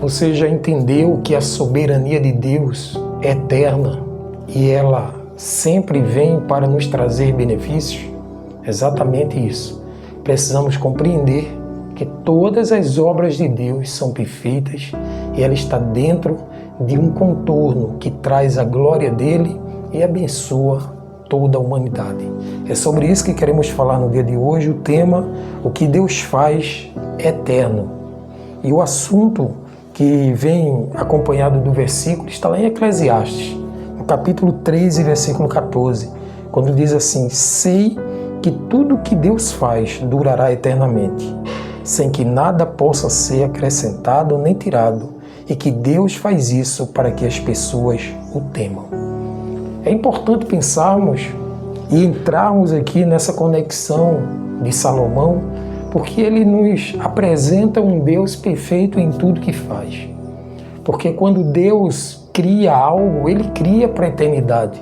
Você já entendeu que a soberania de Deus é eterna e ela sempre vem para nos trazer benefícios? Exatamente isso. Precisamos compreender que todas as obras de Deus são perfeitas e ela está dentro de um contorno que traz a glória dele e abençoa toda a humanidade. É sobre isso que queremos falar no dia de hoje, o tema, o que Deus faz eterno. E o assunto que vem acompanhado do versículo está lá em Eclesiastes, no capítulo 13, versículo 14, quando diz assim: sei que tudo que Deus faz durará eternamente, sem que nada possa ser acrescentado nem tirado, e que Deus faz isso para que as pessoas o temam. É importante pensarmos e entrarmos aqui nessa conexão de Salomão, porque ele nos apresenta um Deus perfeito em tudo que faz. Porque quando Deus cria algo, ele cria para a eternidade,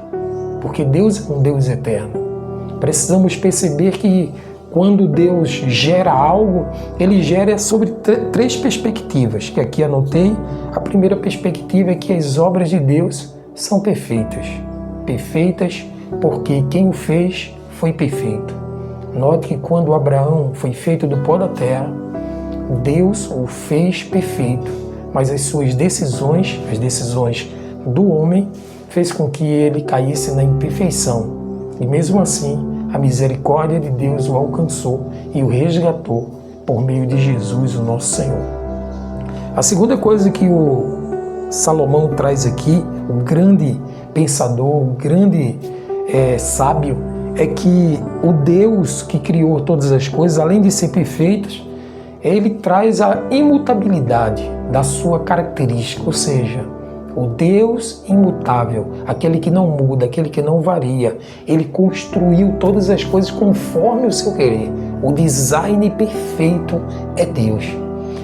porque Deus é um Deus eterno. Precisamos perceber que quando Deus gera algo, ele gera sobre três perspectivas, que aqui anotei. A primeira perspectiva é que as obras de Deus são perfeitas. Perfeitas porque quem o fez foi perfeito. Note que quando Abraão foi feito do pó da terra, Deus o fez perfeito, mas as suas decisões, as decisões do homem, fez com que ele caísse na imperfeição. E mesmo assim, a misericórdia de Deus o alcançou e o resgatou por meio de Jesus, o nosso Senhor. A segunda coisa que o Salomão traz aqui, o grande pensador, o grande sábio, é que o Deus que criou todas as coisas, além de ser perfeitas, ele traz a imutabilidade da sua característica, ou seja, o Deus imutável, aquele que não muda, aquele que não varia. Ele construiu todas as coisas conforme o seu querer. O design perfeito é Deus.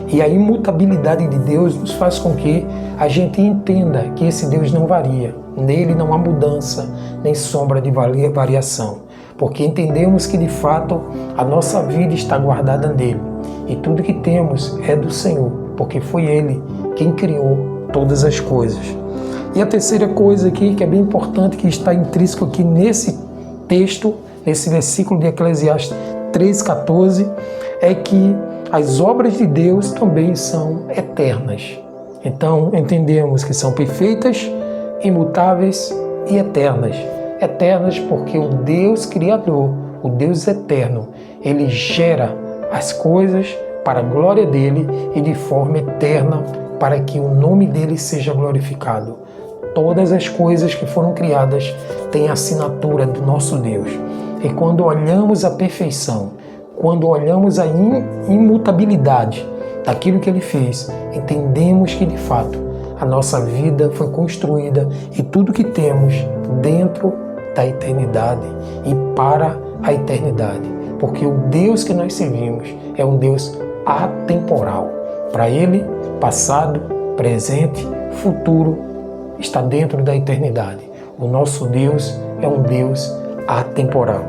E a imutabilidade de Deus nos faz com que a gente entenda que esse Deus não varia. Nele não há mudança, nem sombra de variação. Porque entendemos que de fato a nossa vida está guardada nele. E tudo que temos é do Senhor, porque foi Ele quem criou todas as coisas. E a terceira coisa aqui, que é bem importante, que está intrínseco aqui nesse texto, nesse versículo de Eclesiastes 3,14, é que as obras de Deus também são eternas. Então, entendemos que são perfeitas, imutáveis e eternas. Eternas porque o Deus Criador, o Deus eterno, ele gera as coisas para a glória dele e de forma eterna, para que o nome dele seja glorificado. Todas as coisas que foram criadas têm a assinatura do nosso Deus. E quando olhamos a perfeição, quando olhamos a imutabilidade daquilo que ele fez, entendemos que de fato a nossa vida foi construída e tudo que temos dentro da eternidade e para a eternidade. Porque o Deus que nós servimos é um Deus atemporal. Para ele, passado, presente, futuro, está dentro da eternidade. O nosso Deus é um Deus atemporal.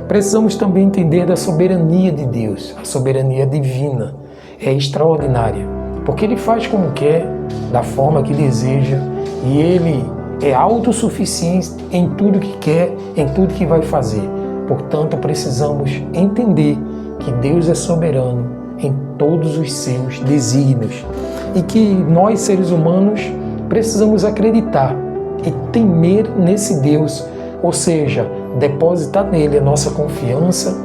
Precisamos também entender da soberania de Deus. A soberania divina é extraordinária, porque Ele faz como quer, da forma que deseja, e Ele é autossuficiente em tudo que quer, em tudo que vai fazer. Portanto, precisamos entender que Deus é soberano em todos os seus desígnios e que nós, seres humanos, precisamos acreditar e temer nesse Deus, ou seja, depositar nele a nossa confiança,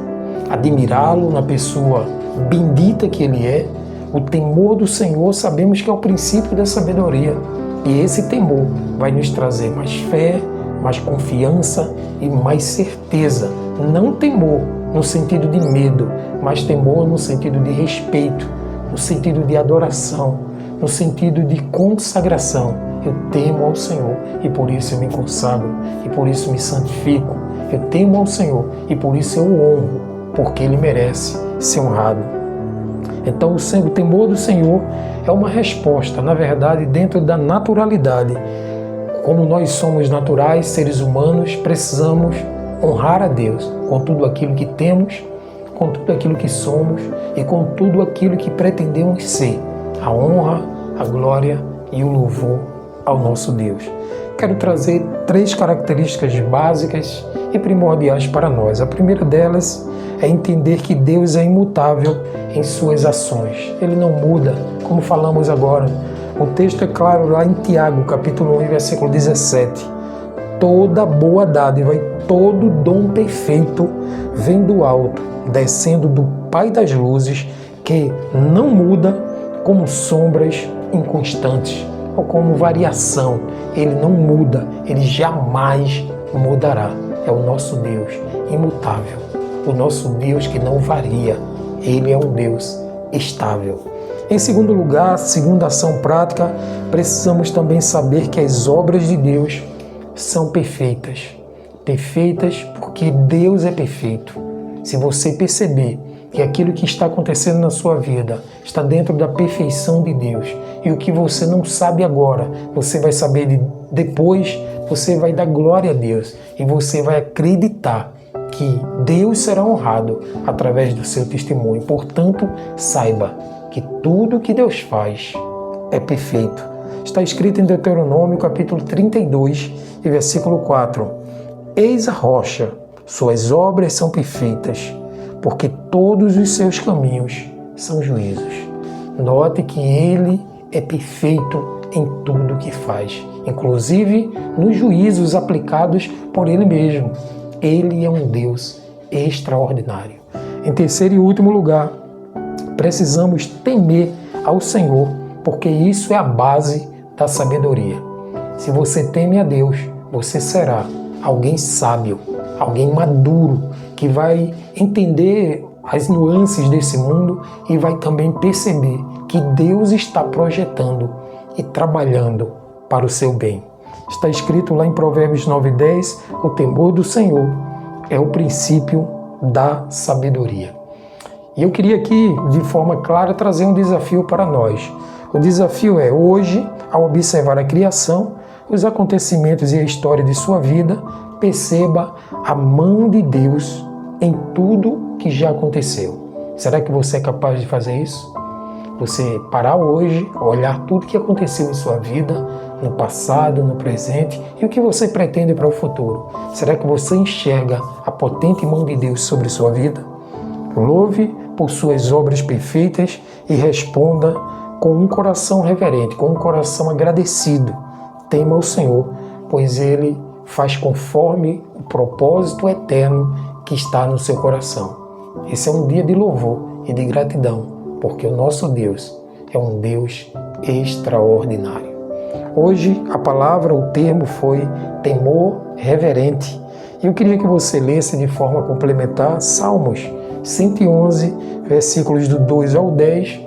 admirá-lo na pessoa bendita que ele é. O temor do Senhor sabemos que é o princípio da sabedoria, e esse temor vai nos trazer mais fé, mais confiança e mais certeza. Não temor no sentido de medo, mas temor no sentido de respeito, no sentido de adoração, no sentido de consagração. Eu temo ao Senhor e por isso eu me consagro, e por isso me santifico. Eu temo ao Senhor e por isso eu o honro, porque Ele merece ser honrado. Então o temor do Senhor é uma resposta, na verdade, dentro da naturalidade. Como nós somos naturais, seres humanos, precisamos honrar a Deus com tudo aquilo que temos, com tudo aquilo que somos e com tudo aquilo que pretendemos ser. A honra, a glória e o louvor ao nosso Deus. Quero trazer 3 características básicas e primordiais para nós. A primeira delas é entender que Deus é imutável em suas ações. Ele não muda, como falamos agora. O texto é claro lá em Tiago, capítulo 1, versículo 17. Toda boa dádiva e todo dom perfeito vem do alto, descendo do Pai das luzes, que não muda como sombras inconstantes ou como variação. Ele não muda, ele jamais mudará. É o nosso Deus imutável, o nosso Deus que não varia. Ele é um Deus estável. Em segundo lugar, segunda ação prática, precisamos também saber que as obras de Deus são perfeitas. Perfeitas porque Deus é perfeito. Se você perceber que aquilo que está acontecendo na sua vida está dentro da perfeição de Deus, e o que você não sabe agora, você vai saber depois, você vai dar glória a Deus e você vai acreditar que Deus será honrado através do seu testemunho. Portanto, saiba que tudo que Deus faz é perfeito. Está escrito em Deuteronômio, capítulo 32, e versículo 4. Eis a rocha, suas obras são perfeitas, porque todos os seus caminhos são juízos. Note que Ele é perfeito em tudo que faz, inclusive nos juízos aplicados por Ele mesmo. Ele é um Deus extraordinário. Em terceiro e último lugar, precisamos temer ao Senhor, porque isso é a base da sabedoria. Se você teme a Deus, você será alguém sábio, alguém maduro, que vai entender as nuances desse mundo e vai também perceber que Deus está projetando e trabalhando para o seu bem. Está escrito lá em Provérbios 9:10, o temor do Senhor é o princípio da sabedoria. E eu queria aqui, de forma clara, trazer um desafio para nós. O desafio é, hoje, ao observar a criação, os acontecimentos e a história de sua vida, perceba a mão de Deus em tudo que já aconteceu. Será que você é capaz de fazer isso? Você parar hoje, olhar tudo que aconteceu em sua vida, no passado, no presente, e o que você pretende para o futuro. Será que você enxerga a potente mão de Deus sobre sua vida? Louve por suas obras perfeitas e responda com um coração reverente, com um coração agradecido. Tema o Senhor, pois Ele faz conforme o propósito eterno que está no seu coração. Esse é um dia de louvor e de gratidão, porque o nosso Deus é um Deus extraordinário. Hoje a palavra, o termo foi temor reverente. E eu queria que você lesse de forma complementar Salmos 111, versículos do 2 ao 10,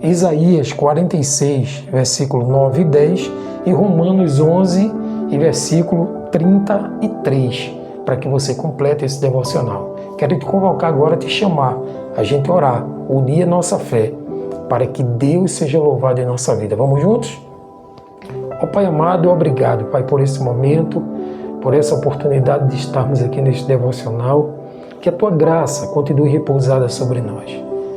Isaías 46, versículo 9 e 10 e Romanos 11 e versículo 33, para que você complete esse devocional. Quero te convocar agora, te chamar, a gente orar, unir a nossa fé, para que Deus seja louvado em nossa vida. Vamos juntos? Ó Pai amado, obrigado, Pai, por esse momento, por essa oportunidade de estarmos aqui neste devocional. Que a Tua graça continue repousada sobre nós.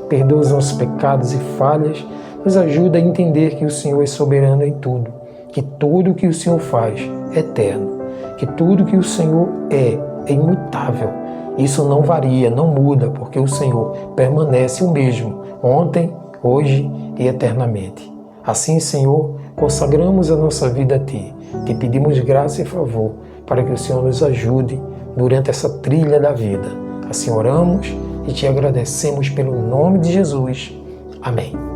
Perdoa os nossos pecados e falhas, nos ajuda a entender que o Senhor é soberano em tudo, que tudo que o Senhor faz é eterno, que tudo que o Senhor é imutável. Isso não varia, não muda, porque o Senhor permanece o mesmo, ontem, hoje e eternamente. Assim, Senhor, consagramos a nossa vida a Ti. Te pedimos graça e favor para que o Senhor nos ajude durante essa trilha da vida. Assim oramos e Te agradecemos pelo nome de Jesus. Amém.